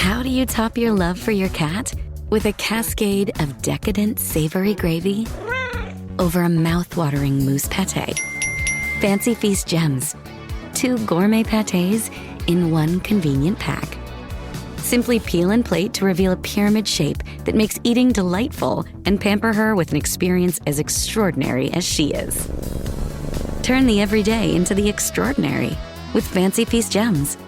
How do you top your love for your cat? With a cascade of decadent savory gravy over a mouth-watering mousse pâté. Fancy Feast gems. 2 gourmet pâtés in one convenient pack. Simply peel and plate to reveal a pyramid shape that makes eating delightful and pamper her with an experience as extraordinary as she is. Turn the everyday into the extraordinary with Fancy Feast gems.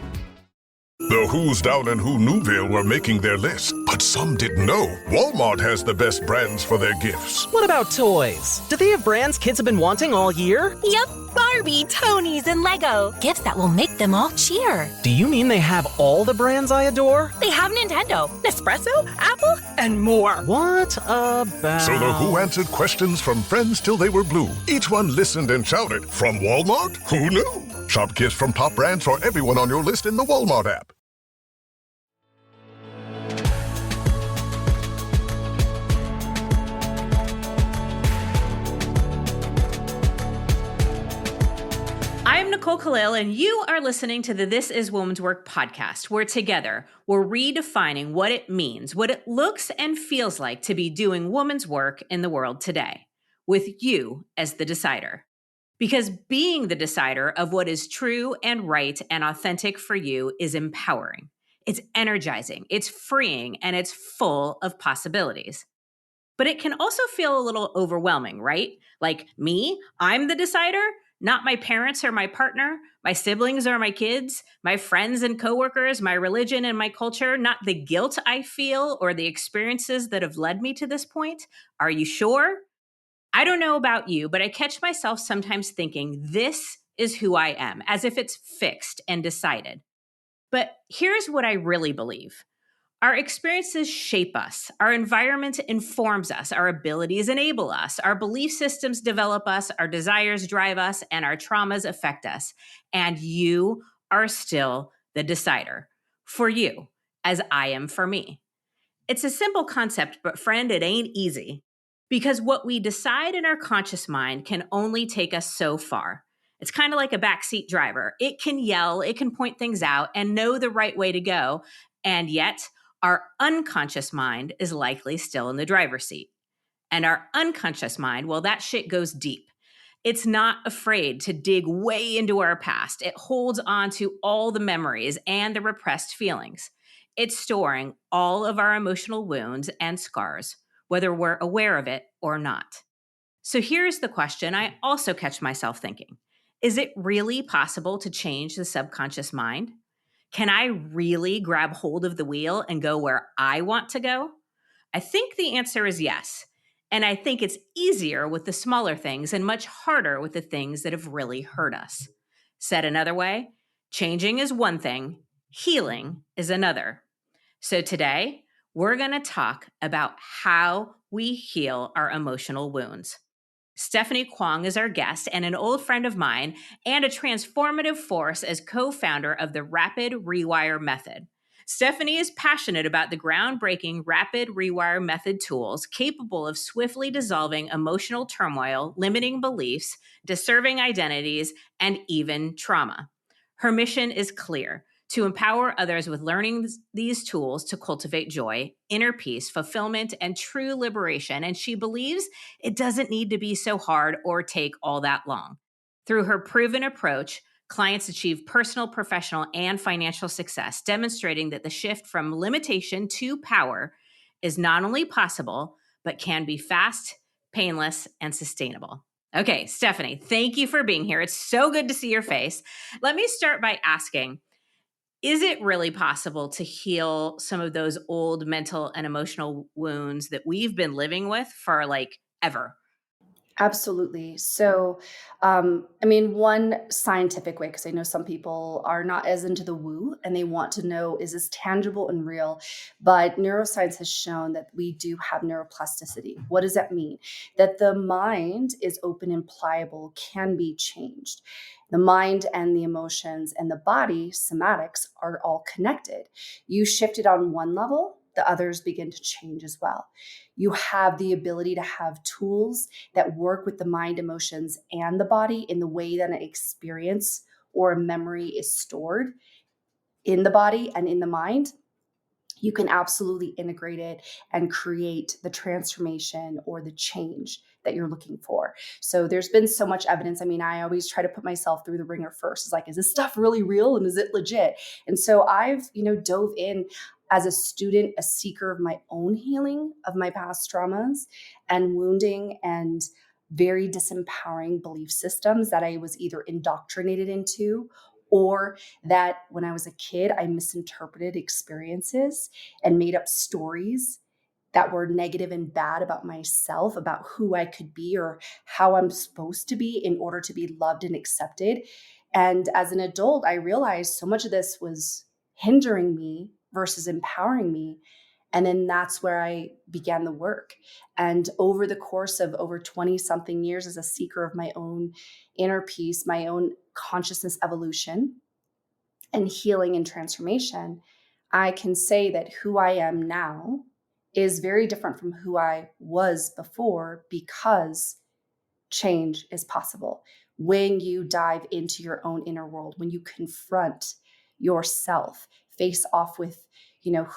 The Who's Down in Who Newville were making their list, but some didn't know Walmart has the best brands for their gifts. What about toys? Do they have brands kids have been wanting all year? Yep, Barbie, Tony's, and Lego. Gifts that will make them all cheer. Do you mean they have all the brands I adore? They have Nintendo, Nespresso, Apple, and more. What about... So the Who answered questions from friends till they were blue. Each one listened and shouted, from Walmart? Who knew? Shop gifts from top brands for everyone on your list in the Walmart app. I'm Nicole Khalil, and you are listening to the This Is Woman's Work podcast, where together we're redefining what it means, what it looks and feels like to be doing woman's work in the world today, with you as the decider. Because being the decider of what is true and right and authentic for you is empowering. It's energizing, it's freeing, and it's full of possibilities. But it can also feel a little overwhelming, right? Like me, I'm the decider, not my parents or my partner, my siblings or my kids, my friends and coworkers, my religion and my culture, not the guilt I feel or the experiences that have led me to this point. Are you sure? I don't know about you, but I catch myself sometimes thinking this is who I am, as if it's fixed and decided. But here's what I really believe. Our experiences shape us. Our environment informs us. Our abilities enable us. Our belief systems develop us. Our desires drive us, and our traumas affect us. And you are still the decider for you, as I am for me. It's a simple concept, but friend, it ain't easy. Because what we decide in our conscious mind can only take us so far. It's kind of like a backseat driver. It can yell, it can point things out, and know the right way to go. And yet, our unconscious mind is likely still in the driver's seat. And our unconscious mind, well, that shit goes deep. It's not afraid to dig way into our past. It holds on to all the memories and the repressed feelings. It's storing all of our emotional wounds and scars, whether we're aware of it or not. So here's the question I also catch myself thinking. Is it really possible to change the subconscious mind? Can I really grab hold of the wheel and go where I want to go? I think the answer is yes. And I think it's easier with the smaller things and much harder with the things that have really hurt us. Said another way, changing is one thing, healing is another. So today, we're going to talk about how we heal our emotional wounds. Stephanie Kwong is our guest and an old friend of mine and a transformative force as co-founder of the Rapid Rewire Method. Stephanie is passionate about the groundbreaking Rapid Rewire Method tools capable of swiftly dissolving emotional turmoil, limiting beliefs, disserving identities, and even trauma. Her mission is clear: to empower others with learning these tools to cultivate joy, inner peace, fulfillment, and true liberation. And she believes it doesn't need to be so hard or take all that long. Through her proven approach, clients achieve personal, professional, and financial success, demonstrating that the shift from limitation to power is not only possible, but can be fast, painless, and sustainable. Okay, Stephanie, thank you for being here. It's so good to see your face. Let me start by asking, is it really possible to heal some of those old mental and emotional wounds that we've been living with for like ever? Absolutely. So, one scientific way, because I know some people are not as into the woo and they want to know, is this tangible and real? But neuroscience has shown that we do have neuroplasticity. What does that mean? That the mind is open and pliable, can be changed. The mind and the emotions and the body, somatics, are all connected. You shift it on one level, the others begin to change as well. You have the ability to have tools that work with the mind, emotions, and the body in the way that an experience or a memory is stored in the body and in the mind. you can absolutely integrate it and create the transformation or the change that you're looking for. So there's been so much evidence. I mean, I always try to put myself through the ringer first. It's like, is this stuff really real and is it legit? And so I've, dove in as a student, a seeker of my own healing of my past traumas and wounding and very disempowering belief systems that I was either indoctrinated into or that when I was a kid, I misinterpreted experiences and made up stories that were negative and bad about myself, about who I could be or how I'm supposed to be in order to be loved and accepted. And as an adult, I realized so much of this was hindering me versus empowering me. And then that's where I began the work. And over the course of over 20 something years as a seeker of my own inner peace, my own consciousness evolution, and healing and transformation, I can say that who I am now is very different from who I was before because change is possible. When you dive into your own inner world, when you confront yourself, face off with,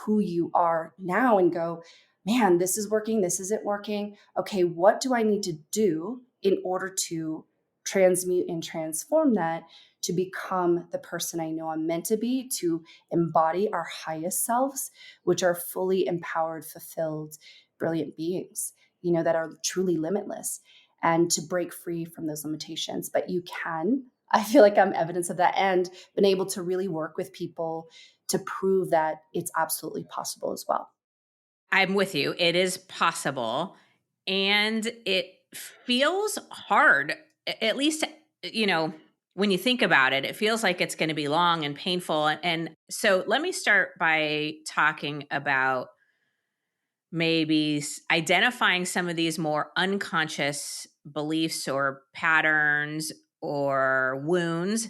who you are now and go, man, this is working, this isn't working. Okay, what do I need to do in order to transmute and transform that to become the person I know I'm meant to be, to embody our highest selves, which are fully empowered, fulfilled, brilliant beings, that are truly limitless, and to break free from those limitations. But you can, I feel like I'm evidence of that, and been able to really work with people to prove that it's absolutely possible as well. I'm with you. It is possible. And it feels hard, at least, when you think about it, it feels like it's going to be long and painful. And so let me start by talking about maybe identifying some of these more unconscious beliefs or patterns or wounds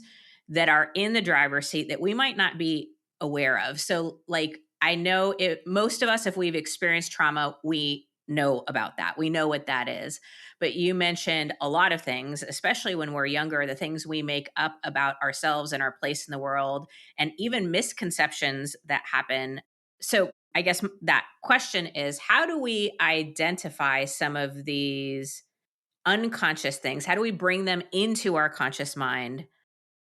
that are in the driver's seat that we might not be aware of. So, like, I know most of us, if we've experienced trauma, we know about that. We know what that is. But you mentioned a lot of things, especially when we're younger, the things we make up about ourselves and our place in the world, and even misconceptions that happen. So, I guess that question is, how do we identify some of these unconscious things? How do we bring them into our conscious mind?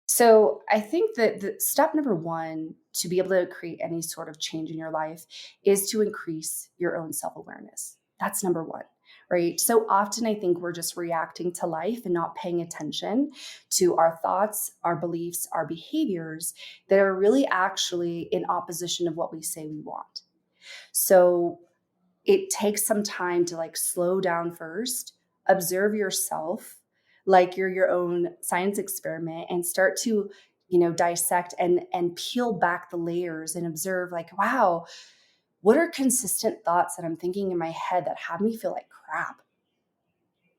So I think that the step number one to be able to create any sort of change in your life is to increase your own self-awareness. That's number one, right? So often I think we're just reacting to life and not paying attention to our thoughts, our beliefs, our behaviors that are really actually in opposition of what we say we want. So it takes some time to like slow down first, observe yourself like you're your own science experiment, and start to, dissect and peel back the layers and observe like, wow, what are consistent thoughts that I'm thinking in my head that have me feel like crap?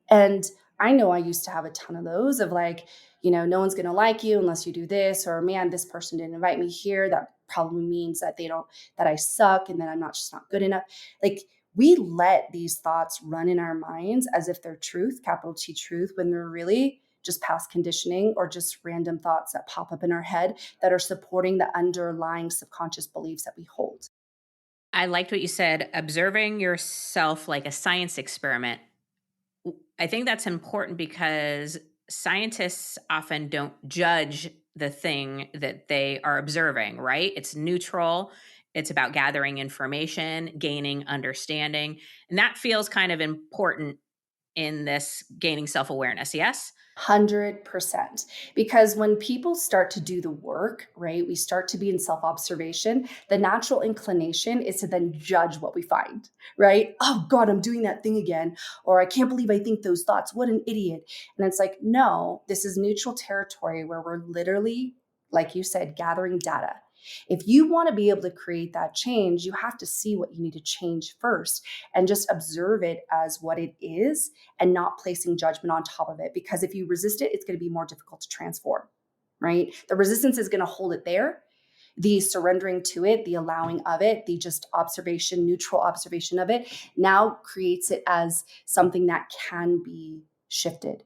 And I know I used to have a ton of those of like, no one's going to like you unless you do this, or man, this person didn't invite me here. That probably means that that I suck and that I'm just not good enough. Like, we let these thoughts run in our minds as if they're truth, capital T truth, when they're really just past conditioning or just random thoughts that pop up in our head that are supporting the underlying subconscious beliefs that we hold. I liked what you said, observing yourself like a science experiment. I think that's important because scientists often don't judge the thing that they are observing, right? It's neutral. It's about gathering information, gaining understanding. And that feels kind of important in this gaining self awareness. Yes? 100%. Because when people start to do the work, right, we start to be in self observation, the natural inclination is to then judge what we find, right? Oh God, I'm doing that thing again. Or I can't believe I think those thoughts. What an idiot. And it's like, no, this is neutral territory where we're literally, like you said, gathering data. If you want to be able to create that change, you have to see what you need to change first and just observe it as what it is and not placing judgment on top of it. Because if you resist it, it's going to be more difficult to transform, right? The resistance is going to hold it there. The surrendering to it, the allowing of it, the just observation, neutral observation of it now creates it as something that can be shifted.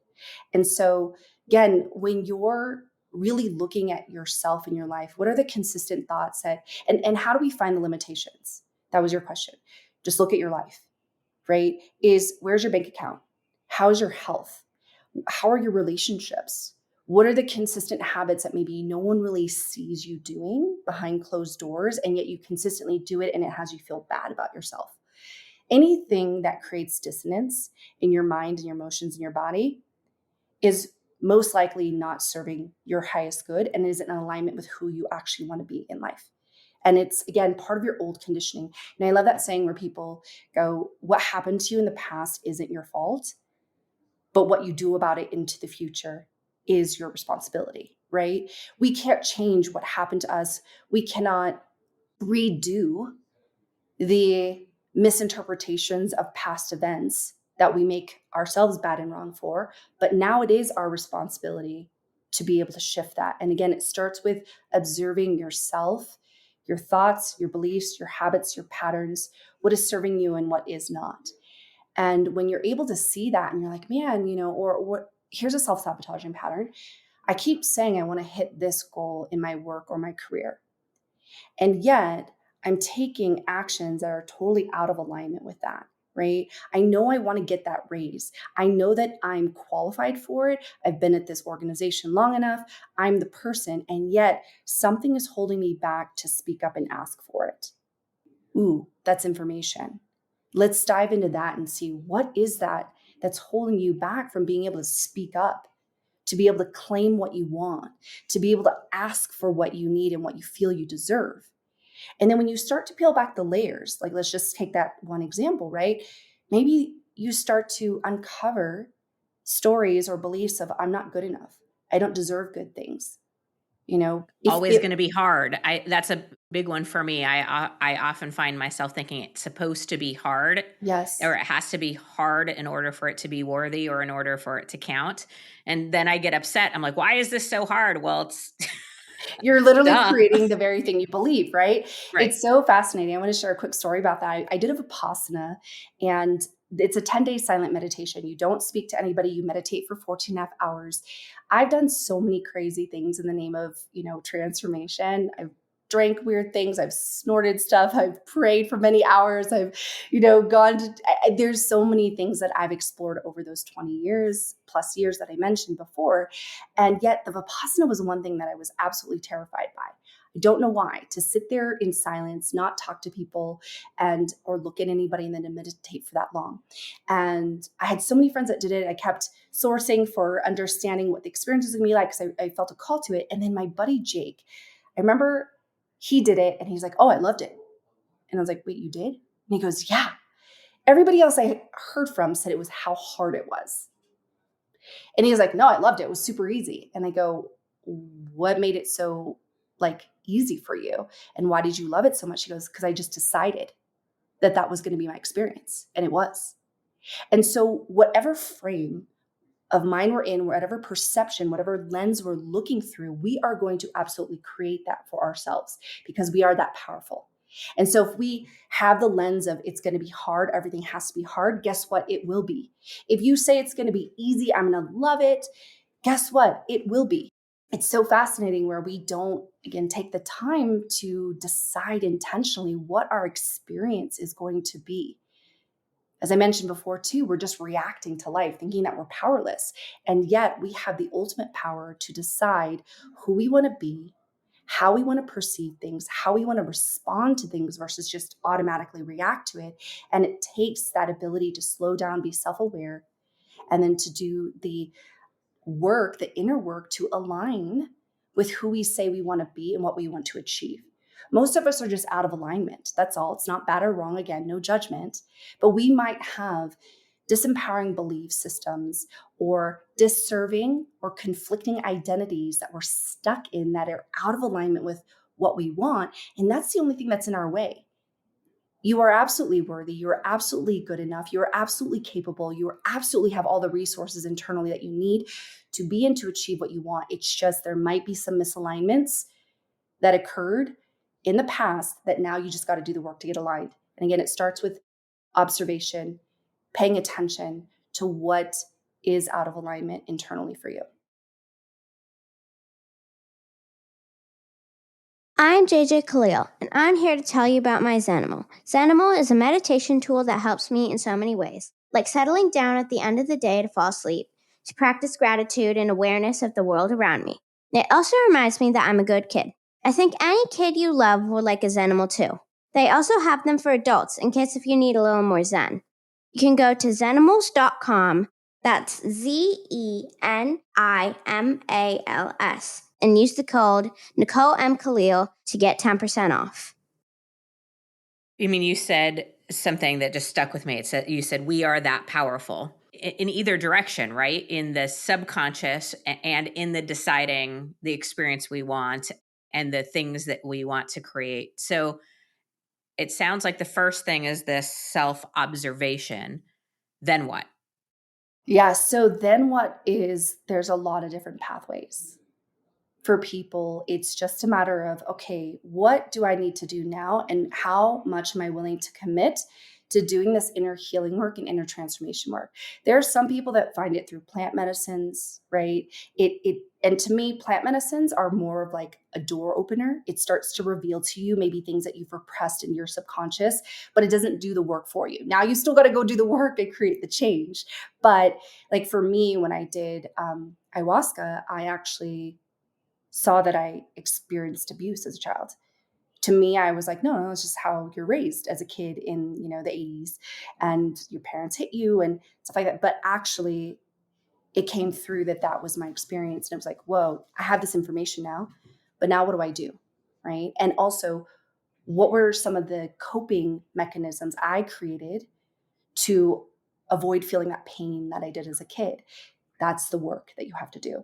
And so, again, when you're really looking at yourself in your life. What are the consistent thoughts that, and how do we find the limitations? That was your question. Just look at your life, right? Where's your bank account? How's your health? How are your relationships? What are the consistent habits that maybe no one really sees you doing behind closed doors, and yet you consistently do it and it has you feel bad about yourself? Anything that creates dissonance in your mind and your emotions and your body is most likely not serving your highest good and is in alignment with who you actually want to be in life. And it's, again, part of your old conditioning. And I love that saying where people go, what happened to you in the past isn't your fault, but what you do about it into the future is your responsibility, right? We can't change what happened to us. We cannot redo the misinterpretations of past events that we make ourselves bad and wrong for. But now it is our responsibility to be able to shift that. And again, it starts with observing yourself, your thoughts, your beliefs, your habits, your patterns, what is serving you and what is not. And when you're able to see that and you're like, man, or what, here's a self-sabotaging pattern. I keep saying I want to hit this goal in my work or my career. And yet I'm taking actions that are totally out of alignment with that, right? I know I want to get that raise. I know that I'm qualified for it. I've been at this organization long enough. I'm the person. And yet something is holding me back to speak up and ask for it. Ooh, that's information. Let's dive into that and see what is that that's holding you back from being able to speak up, to be able to claim what you want, to be able to ask for what you need and what you feel you deserve. And then when you start to peel back the layers, like let's just take that one example, right? Maybe you start to uncover stories or beliefs of I'm not good enough. I don't deserve good things. If Always it, going to be hard. That's a big one for me. I often find myself thinking it's supposed to be hard, yes, or it has to be hard in order for it to be worthy or in order for it to count. And then I get upset. I'm like, why is this so hard? Well, it's you're literally duh. creating the very thing you believe, right? Right. It's so fascinating. I want to share a quick story about that. I did a Vipassana, and it's a 10-day silent meditation. You don't speak to anybody. You meditate for 14 and a half hours. I've done so many crazy things in the name of, transformation. I've drank weird things. I've snorted stuff. I've prayed for many hours. I've, gone to, there's so many things that I've explored over those 20 years plus years that I mentioned before. And yet the Vipassana was one thing that I was absolutely terrified by. I don't know why. To sit there in silence, not talk to people or look at anybody and then to meditate for that long. And I had so many friends that did it. I kept sourcing for understanding what the experience was going to be like because I felt a call to it. And then my buddy Jake, I remember he did it and he's like, oh, I loved it. And I was like, wait, you did? And he goes, yeah. Everybody else I heard from said it was how hard it was. And he was like, no, I loved it. It was super easy. And I go, what made it so easy for you? And why did you love it so much? He goes, because I just decided that was going to be my experience. And it was. And so whatever frame of mind we're in, whatever perception, whatever lens we're looking through, we are going to absolutely create that for ourselves because we are that powerful. And so if we have the lens of it's going to be hard, everything has to be hard, guess what? It will be. If you say it's going to be easy, I'm going to love it, guess what? It will be. It's so fascinating where we don't, again, take the time to decide intentionally what our experience is going to be. As I mentioned before, too, we're just reacting to life, thinking that we're powerless. And yet we have the ultimate power to decide who we want to be, how we want to perceive things, how we want to respond to things versus just automatically react to it. And it takes that ability to slow down, be self-aware, and then to do the work, the inner work to align with who we say we want to be and what we want to achieve. Most of us are just out of alignment. That's all. It's not bad or wrong. Again, no judgment. But we might have disempowering belief systems or disserving or conflicting identities that we're stuck in that are out of alignment with what we want. And that's the only thing that's in our way. You are absolutely worthy. You are absolutely good enough. You are absolutely capable. You are absolutely have all the resources internally that you need to be and to achieve what you want. It's just there might be some misalignments that occurred in the past that now you just got to do the work to get aligned. And again, it starts with observation, paying attention to what is out of alignment internally for you. I'm JJ Khalil, and I'm here to tell you about my Zenimal. Zenimal is a meditation tool that helps me in so many ways, like settling down at the end of the day to fall asleep, to practice gratitude and awareness of the world around me. It also reminds me that I'm a good kid. I think any kid you love will like a Zenimal too. They also have them for adults in case if you need a little more Zen. You can go to zenimals.com, that's ZENIMALS, and use the code Nicole M. Khalil to get 10% off. I mean, you said something that just stuck with me. You said, we are that powerful in either direction, right? In the subconscious and in the deciding the experience we want and the things that we want to create. So it sounds like the first thing is this self-observation. Then what? Yeah. So then what is, there's a lot of different pathways. For people, it's just a matter of, okay, what do I need to do now? And how much am I willing to commit to doing this inner healing work and inner transformation work? There are some people that find it through plant medicines, right? And to me, plant medicines are more of like a door opener. It starts to reveal to you maybe things that you've repressed in your subconscious, but it doesn't do the work for you. Now you still got to go do the work and create the change. But like for me, when I did ayahuasca, I actually saw that I experienced abuse as a child. To me, I was like, no, it's just how you're raised as a kid in, the 80s, and your parents hit you and stuff like that. But actually, it came through that was my experience. And it was like, whoa, I have this information now, but now what do I do? Right. And also, what were some of the coping mechanisms I created to avoid feeling that pain that I did as a kid? That's the work that you have to do.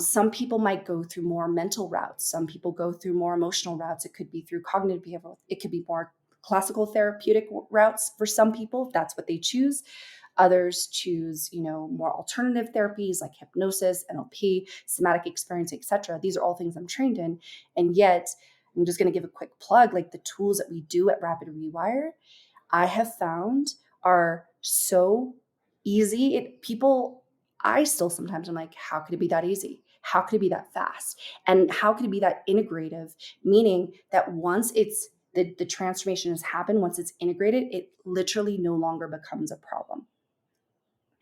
Some people might go through more mental routes. Some people go through more emotional routes. It could be through cognitive behavioral. It could be more classical therapeutic routes for some people, if that's what they choose. Others choose, more alternative therapies like hypnosis, NLP, somatic experience, etc. These are all things I'm trained in. And yet, I'm just going to give a quick plug, like the tools that we do at Rapid Rewire, I have found are so easy. I still sometimes I'm like, how could it be that easy? How could it be that fast? And how could it be that integrative? Meaning that once it's the transformation has happened, once it's integrated, it literally no longer becomes a problem.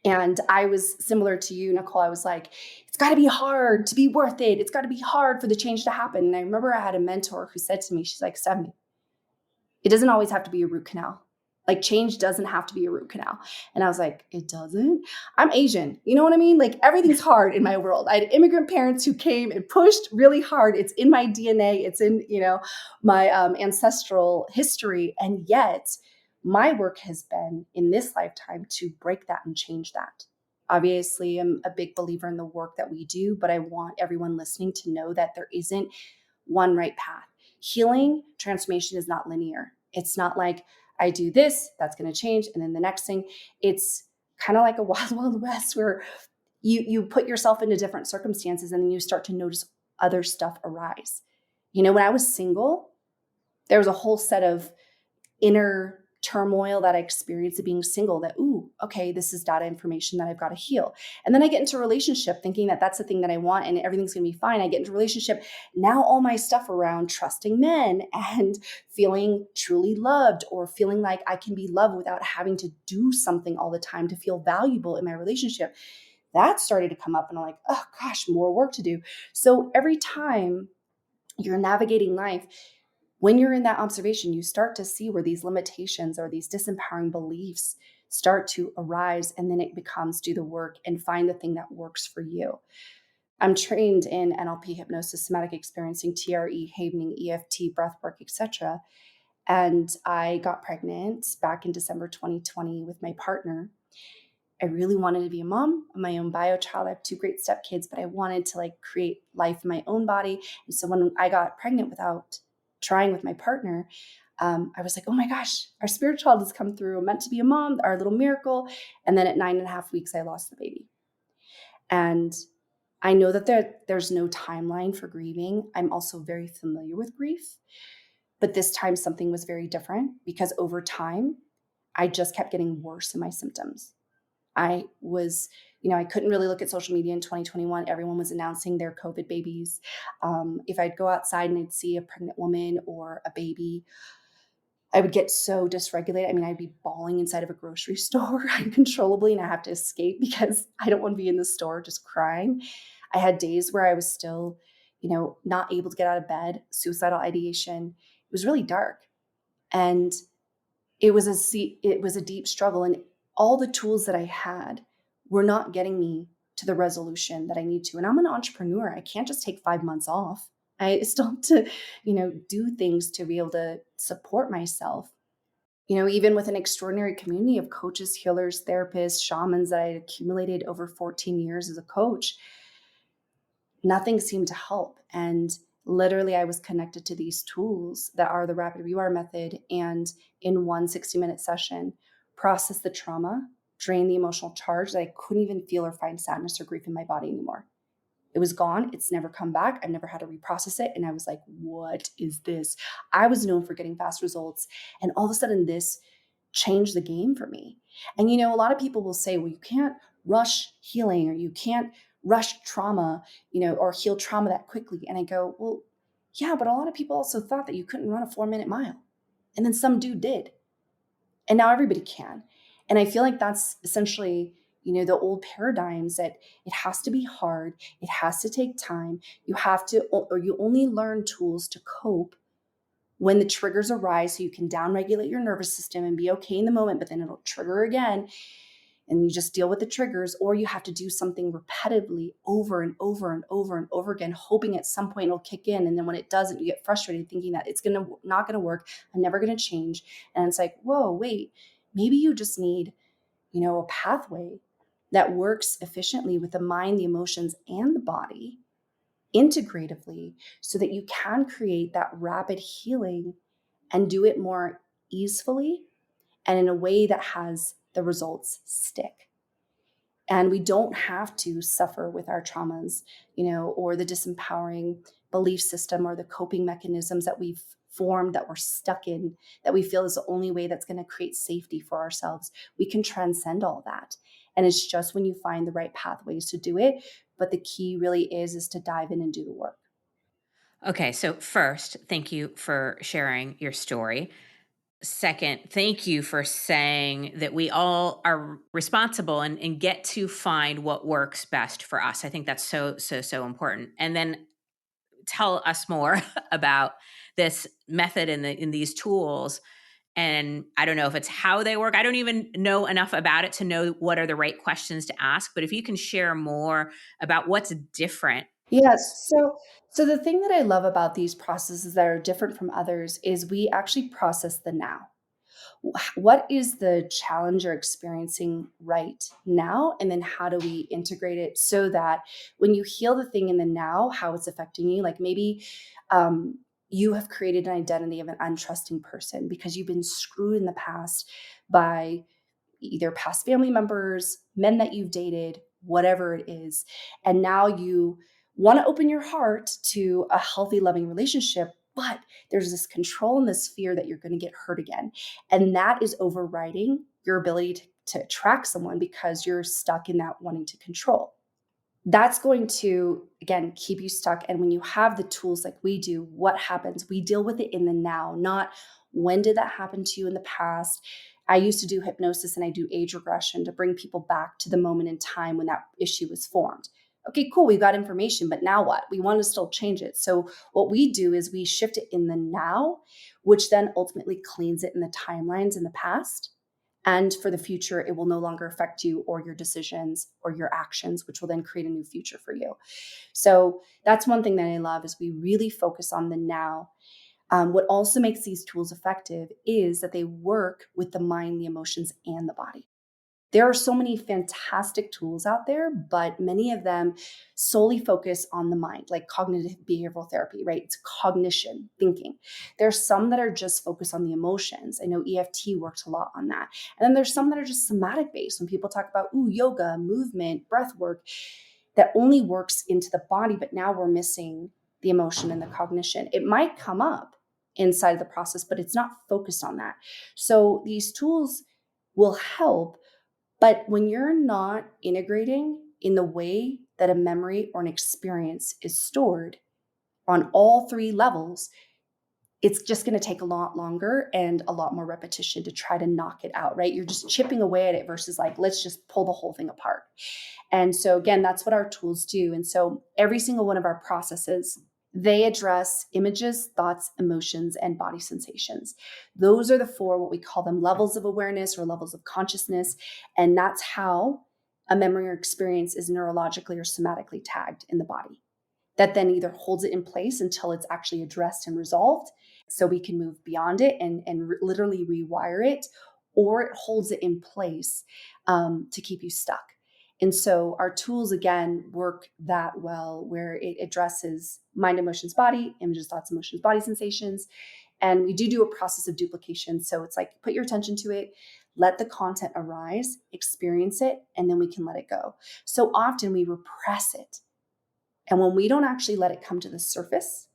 And I was similar to you, Nicole. I was like, it's got to be hard to be worth it. It's got to be hard for the change to happen. And I remember I had a mentor who said to me, she's like, Stephanie, it doesn't always have to be a root canal. Like change doesn't have to be a root canal. And I was like, it doesn't? I'm Asian. You know what I mean? Like everything's hard in my world. I had immigrant parents who came and pushed really hard. It's in my DNA. It's in, my ancestral history. And yet my work has been in this lifetime to break that and change that. Obviously, I'm a big believer in the work that we do, but I want everyone listening to know that there isn't one right path. Healing transformation is not linear. It's not like I do this, that's going to change. And then the next thing, it's kind of like a wild, wild west where you put yourself into different circumstances and then you start to notice other stuff arise. When I was single, there was a whole set of inner turmoil that I experienced of being single that, okay, this is data information that I've got to heal. And then I get into a relationship thinking that that's the thing that I want and everything's going to be fine. I get into a relationship. Now all my stuff around trusting men and feeling truly loved or feeling like I can be loved without having to do something all the time to feel valuable in my relationship, that started to come up and I'm like, oh gosh, more work to do. So every time you're navigating life, when you're in that observation, you start to see where these limitations or these disempowering beliefs start to arise, and then it becomes do the work and find the thing that works for you. I'm trained in NLP, hypnosis, somatic experiencing, TRE, havening, EFT, breathwork, etc. And I got pregnant back in December 2020 with my partner. I really wanted to be a mom of my own bio child. I have two great stepkids, but I wanted to create life in my own body. And so when I got pregnant without trying with my partner, I was like, oh my gosh, our spirit child has come through, meant to be a mom, our little miracle. And then at 9.5 weeks, I lost the baby. And I know that there's no timeline for grieving. I'm also very familiar with grief, but this time something was very different because over time, I just kept getting worse in my symptoms. I was, I couldn't really look at social media in 2021. Everyone was announcing their COVID babies. If I'd go outside and I'd see a pregnant woman or a baby, I would get so dysregulated. I mean, I'd be bawling inside of a grocery store uncontrollably, and I have to escape because I don't want to be in the store just crying. I had days where I was still, not able to get out of bed, suicidal ideation. It was really dark. And it was a deep struggle, and all the tools that I had were not getting me to the resolution that I need to. And I'm an entrepreneur. I can't just take 5 months off. I still have to, do things to be able to support myself. Even with an extraordinary community of coaches, healers, therapists, shamans that I had accumulated over 14 years as a coach, nothing seemed to help. And literally, I was connected to these tools that are the rapid rewire method. And in one 60-minute session, process the trauma, drain the emotional charge that I couldn't even feel or find sadness or grief in my body anymore. It was gone. It's never come back. I've never had to reprocess it. And I was like, what is this? I was known for getting fast results. And all of a sudden, this changed the game for me. And, a lot of people will say, well, you can't rush healing, or you can't rush trauma, or heal trauma that quickly. And I go, well, yeah, but a lot of people also thought that you couldn't run a 4-minute mile. And then some dude did. And now everybody can. And I feel like that's essentially, the old paradigms that it has to be hard. It has to take time. You only learn tools to cope when the triggers arise, so you can downregulate your nervous system and be okay in the moment, but then it'll trigger again. And you just deal with the triggers, or you have to do something repetitively over and over and over and over again, hoping at some point it'll kick in. And then when it doesn't, you get frustrated thinking that it's not going to work. I'm never going to change. And it's like, whoa, wait, maybe you just need, a pathway that works efficiently with the mind, the emotions, and the body integratively, so that you can create that rapid healing and do it more easily and in a way that has the results stick. And we don't have to suffer with our traumas, or the disempowering belief system or the coping mechanisms that we've formed, that we're stuck in, that we feel is the only way that's going to create safety for ourselves. We can transcend all that. And it's just when you find the right pathways to do it. But the key really is to dive in and do the work. Okay, so first, thank you for sharing your story. Second, thank you for saying that we all are responsible and get to find what works best for us. I think that's so, so, so important. And then tell us more about this method and in these tools. And I don't know if it's how they work. I don't even know enough about it to know what are the right questions to ask. But if you can share more about what's different. Yes. So the thing that I love about these processes that are different from others is we actually process the now. What is the challenge you're experiencing right now? And then how do we integrate it so that when you heal the thing in the now, how it's affecting you, like maybe you have created an identity of an untrusting person because you've been screwed in the past by either past family members, men that you've dated, whatever it is. And now you want to open your heart to a healthy, loving relationship, but there's this control and this fear that you're going to get hurt again. And that is overriding your ability to attract someone because you're stuck in that wanting to control. That's going to, again, keep you stuck. And when you have the tools like we do, what happens? We deal with it in the now, not when did that happen to you in the past. I used to do hypnosis and I do age regression to bring people back to the moment in time when that issue was formed. Okay, cool, we've got information, but now what? We want to still change it. So what we do is we shift it in the now, which then ultimately cleans it in the timelines in the past. And for the future, it will no longer affect you or your decisions or your actions, which will then create a new future for you. So that's one thing that I love is we really focus on the now. What also makes these tools effective is that they work with the mind, the emotions, and the body. There are so many fantastic tools out there, but many of them solely focus on the mind, like cognitive behavioral therapy, right? It's cognition, thinking. There's some that are just focused on the emotions. I know EFT works a lot on that. And then there's some that are just somatic based. When people talk about, yoga, movement, breath work, that only works into the body, but now we're missing the emotion and the cognition. It might come up inside of the process, but it's not focused on that. So these tools will help, But when you're not integrating in the way that a memory or an experience is stored on all three levels, it's just going to take a lot longer and a lot more repetition to try to knock it out, right? You're just chipping away at it versus like, let's just pull the whole thing apart. And so again, that's what our tools do. And so every single one of our processes, they address images, thoughts, emotions, and body sensations. Those are the four, what we call them, levels of awareness or levels of consciousness. And that's how a memory or experience is neurologically or somatically tagged in the body. That then either holds it in place until it's actually addressed and resolved, so we can move beyond it and literally rewire it, or it holds it in place to keep you stuck. And so our tools, again, work that well, where it addresses mind, emotions, body, images, thoughts, emotions, body sensations. And we do a process of duplication. So it's like, put your attention to it, let the content arise, experience it, and then we can let it go. So often we repress it. And when we don't actually let it come to the surface,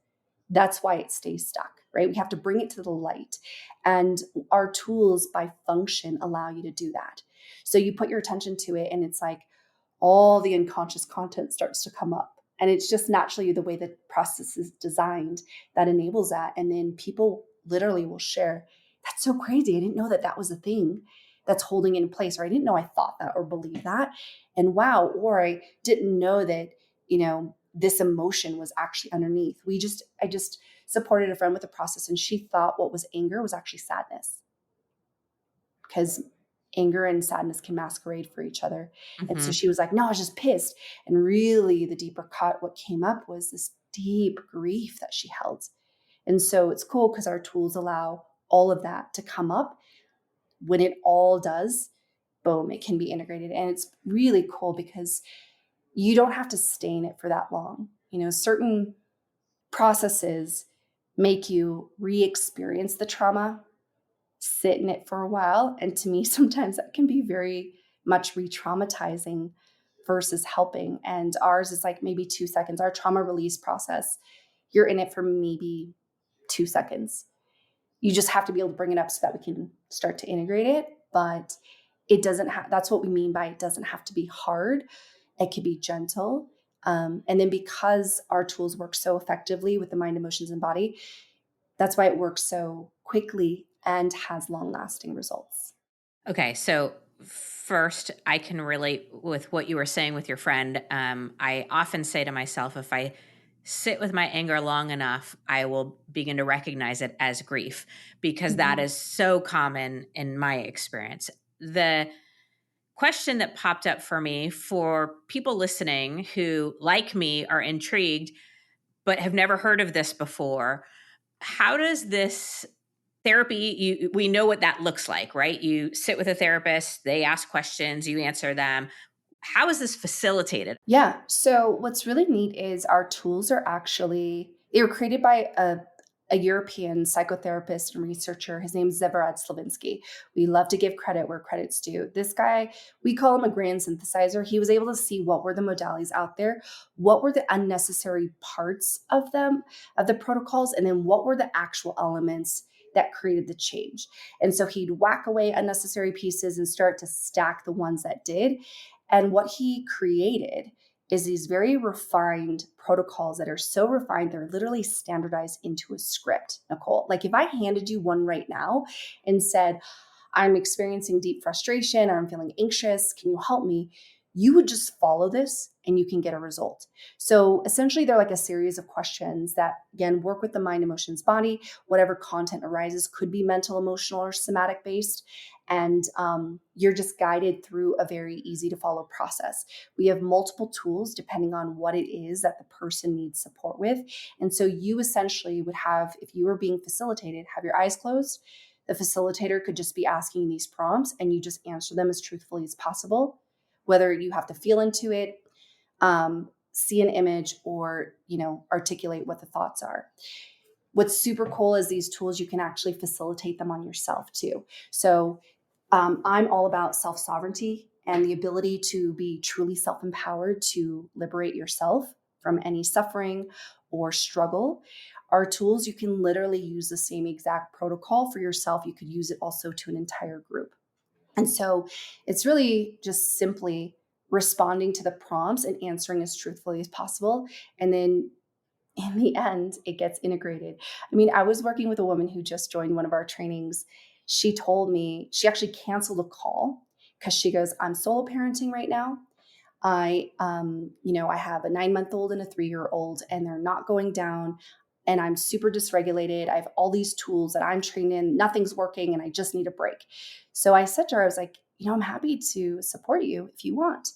that's why it stays stuck, right? We have to bring it to the light. And our tools by function allow you to do that. So you put your attention to it and it's like all the unconscious content starts to come up. And it's just naturally the way the process is designed that enables that. And then people literally will share, that's so crazy. I didn't know that was a thing that's holding it in place, or I didn't know I thought that or believed that. And wow, or I didn't know that, this emotion was actually underneath. I just supported a friend with the process, and she thought what was anger was actually sadness, because anger and sadness can masquerade for each other. Mm-hmm. And so she was like, no, I was just pissed. And really the deeper cut, what came up was this deep grief that she held. And so it's cool because our tools allow all of that to come up. When it all does, boom, it can be integrated. And it's really cool because you don't have to stay in it for that long. Certain processes make you re-experience the trauma, sit in it for a while. And to me, sometimes that can be very much re-traumatizing versus helping. And ours is like maybe 2 seconds. Our trauma release process, you're in it for maybe 2 seconds. You just have to be able to bring it up so that we can start to integrate it. But it doesn't have, that's what we mean by it doesn't have to be hard. It could be gentle. And then because our tools work so effectively with the mind, emotions, and body, that's why it works so quickly and has long-lasting results. Okay, so first, I can relate with what you were saying with your friend. I often say to myself, if I sit with my anger long enough, I will begin to recognize it as grief, because that is so common in my experience. The question that popped up for me, for people listening who, like me, are intrigued but have never heard of this before, how does this therapy, we know what that looks like, right? You sit with a therapist, they ask questions, you answer them. How is this facilitated? Yeah. So what's really neat is our tools are actually, they were created by a European psychotherapist and researcher. His name is Zevarad Slavinsky. We love to give credit where credit's due. This guy, we call him a grand synthesizer. He was able to see what were the modalities out there, what were the unnecessary parts of them, of the protocols, and then what were the actual elements that created the change. And so he'd whack away unnecessary pieces and start to stack the ones that did. And what he created is these very refined protocols that are so refined, they're literally standardized into a script, Nicole. Like if I handed you one right now and said, I'm experiencing deep frustration or I'm feeling anxious, can you help me? You would just follow this and you can get a result. So essentially they're like a series of questions that, again, work with the mind, emotions, body. Whatever content arises could be mental, emotional, or somatic based. And you're just guided through a very easy to follow process. We have multiple tools depending on what it is that the person needs support with. And so you essentially would have, if you were being facilitated, have your eyes closed. The facilitator could just be asking these prompts and you just answer them as truthfully as possible, whether you have to feel into it, see an image, or, articulate what the thoughts are. What's super cool is these tools, you can actually facilitate them on yourself too. So I'm all about self-sovereignty and the ability to be truly self-empowered to liberate yourself from any suffering or struggle. Our tools, you can literally use the same exact protocol for yourself. You could use it also to an entire group. And so it's really just simply responding to the prompts and answering as truthfully as possible. And then in the end, it gets integrated. I mean, I was working with a woman who just joined one of our trainings. She told me she actually canceled a call because she goes, I'm solo parenting right now. I have a 9-month-old and a 3-year-old, and they're not going down. And I'm super dysregulated. I have all these tools that I'm trained in. Nothing's working, and I just need a break. So I said to her, I was like, I'm happy to support you if you want.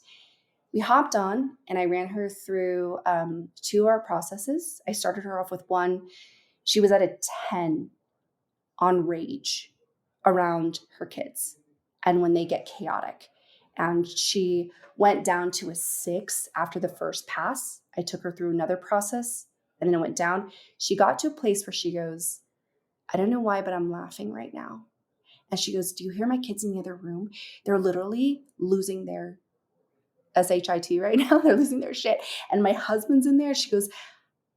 We hopped on and I ran her through 2 of our processes. I started her off with one. She was at a 10 on rage around her kids and when they get chaotic. And she went down to a 6 after the first pass. I took her through another process and then it went down. She got to a place where she goes, I don't know why, but I'm laughing right now. And she goes, do you hear my kids in the other room? They're literally losing their SHIT right now. They're losing their shit. And my husband's in there. She goes,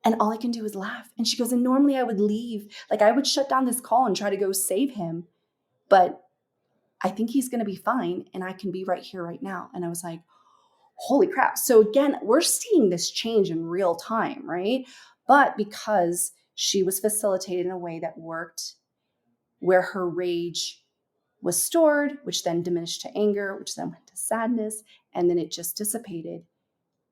and all I can do is laugh. And she goes, and normally I would leave. Like I would shut down this call and try to go save him. But I think he's going to be fine. And I can be right here, right now. And I was like, holy crap. So again, we're seeing this change in real time, right? But because she was facilitated in a way that worked, where her rage was stored, which then diminished to anger, which then went to sadness, and then it just dissipated.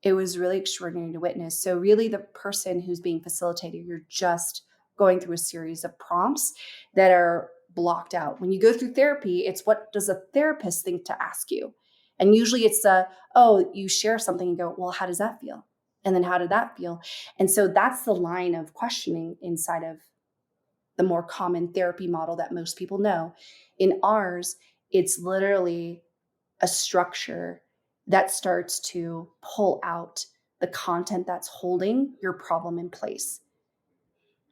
It was really extraordinary to witness. So really the person who's being facilitated, you're just going through a series of prompts that are blocked out. When you go through therapy, it's what does a therapist think to ask you? And usually it's you share something and go, well, how does that feel? And then how did that feel? And so that's the line of questioning inside of the more common therapy model that most people know. In ours, it's literally a structure that starts to pull out the content that's holding your problem in place.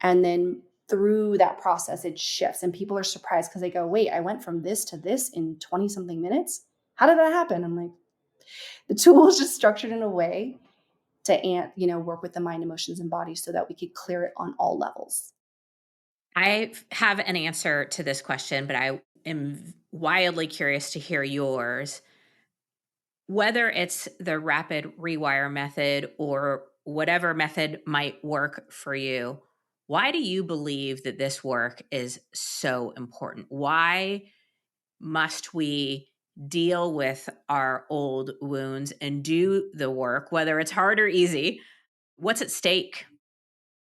And then through that process, it shifts and people are surprised because they go, wait, I went from this to this in 20 something minutes. How did that happen? I'm like, the tool is just structured in a way to work with the mind, emotions, and body so that we could clear it on all levels. I have an answer to this question, but I am wildly curious to hear yours. Whether it's the rapid rewire method or whatever method might work for you, why do you believe that this work is so important? Why must we deal with our old wounds and do the work, whether it's hard or easy? What's at stake?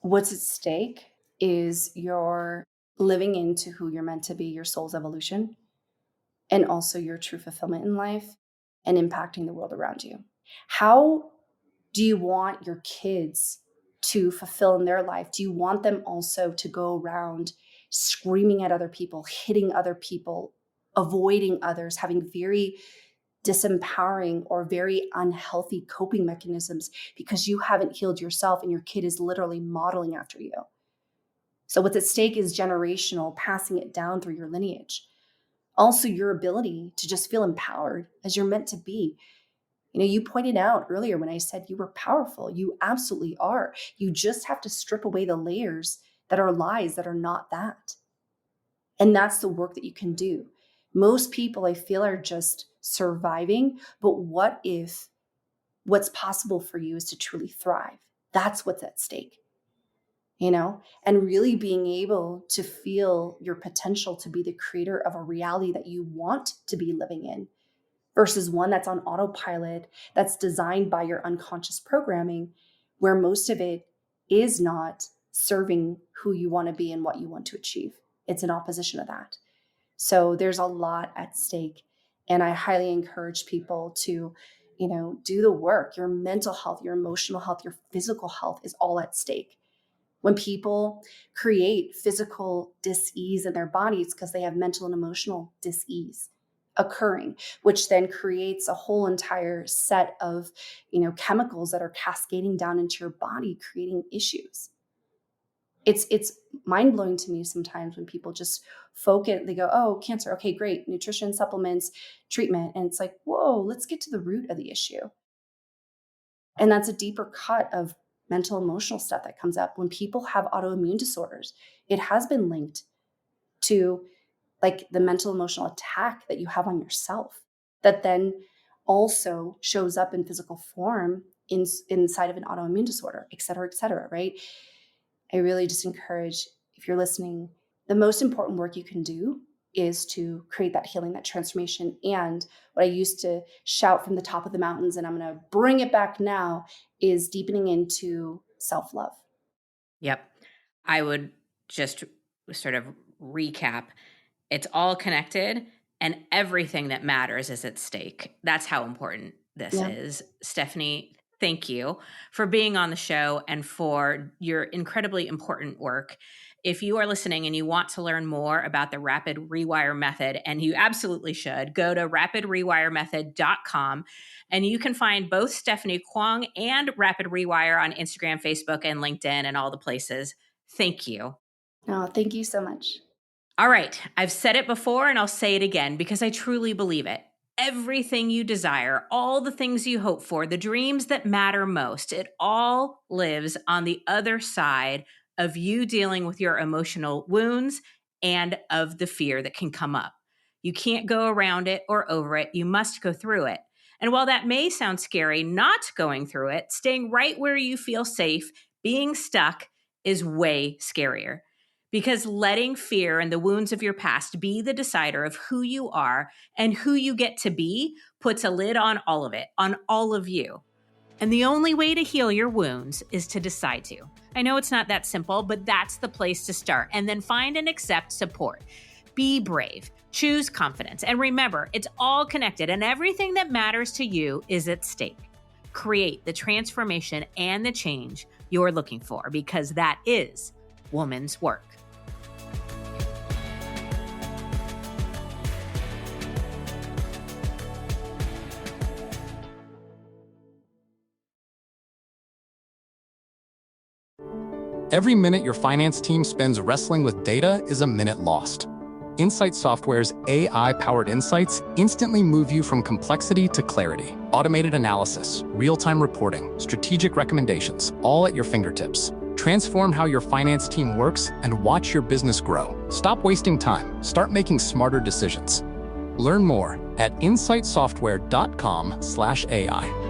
What's at stake is your living into who you're meant to be, your soul's evolution, and also your true fulfillment in life and impacting the world around you. How do you want your kids to fulfill in their life? Do you want them also to go around screaming at other people, hitting other people, avoiding others, having very disempowering or very unhealthy coping mechanisms because you haven't healed yourself and your kid is literally modeling after you? So what's at stake is generational, passing it down through your lineage. Also, your ability to just feel empowered as you're meant to be. You pointed out earlier when I said you were powerful. You absolutely are. You just have to strip away the layers that are lies that are not that. And that's the work that you can do. Most people, I feel, are just surviving. But what if what's possible for you is to truly thrive? That's what's at stake. And really being able to feel your potential to be the creator of a reality that you want to be living in versus one that's on autopilot, that's designed by your unconscious programming, where most of it is not serving who you want to be and what you want to achieve. It's in opposition of that. So there's a lot at stake. And I highly encourage people to, do the work. Your mental health, your emotional health, your physical health is all at stake. When people create physical dis-ease in their bodies because they have mental and emotional dis-ease occurring, which then creates a whole entire set of, chemicals that are cascading down into your body, creating issues. It's mind-blowing to me sometimes when people just focus, they go, oh, cancer, okay, great, nutrition, supplements, treatment. And it's like, whoa, let's get to the root of the issue. And that's a deeper cut of mental, emotional stuff that comes up when people have autoimmune disorders. It has been linked to like the mental emotional attack that you have on yourself that then also shows up in physical form inside of an autoimmune disorder, et cetera, right? I really just encourage, if you're listening, the most important work you can do is to create that healing, that transformation. And what I used to shout from the top of the mountains, and I'm going to bring it back now, is deepening into self-love. Yep. I would just sort of recap. It's all connected and everything that matters is at stake. That's how important this is. Stephanie, thank you for being on the show and for your incredibly important work. If you are listening and you want to learn more about the Rapid Rewire Method, and you absolutely should, go to rapidrewiremethod.com and you can find both Stephanie Kwong and Rapid Rewire on Instagram, Facebook, and LinkedIn and all the places. Thank you. Oh, thank you so much. All right. I've said it before and I'll say it again because I truly believe it. Everything you desire, all the things you hope for, the dreams that matter most, it all lives on the other side of you dealing with your emotional wounds and of the fear that can come up. You can't go around it or over it. You must go through it. And while that may sound scary, not going through it, staying right where you feel safe, being stuck is way scarier. Because letting fear and the wounds of your past be the decider of who you are and who you get to be puts a lid on all of it, on all of you. And the only way to heal your wounds is to decide to. I know it's not that simple, but that's the place to start. And then find and accept support. Be brave, choose confidence, and remember, it's all connected and everything that matters to you is at stake. Create the transformation and the change you're looking for, because that is woman's work. Every minute your finance team spends wrestling with data is a minute lost. Insight Software's AI-powered insights instantly move you from complexity to clarity. Automated analysis, real-time reporting, strategic recommendations, all at your fingertips. Transform how your finance team works and watch your business grow. Stop wasting time. Start making smarter decisions. Learn more at insightsoftware.com/AI.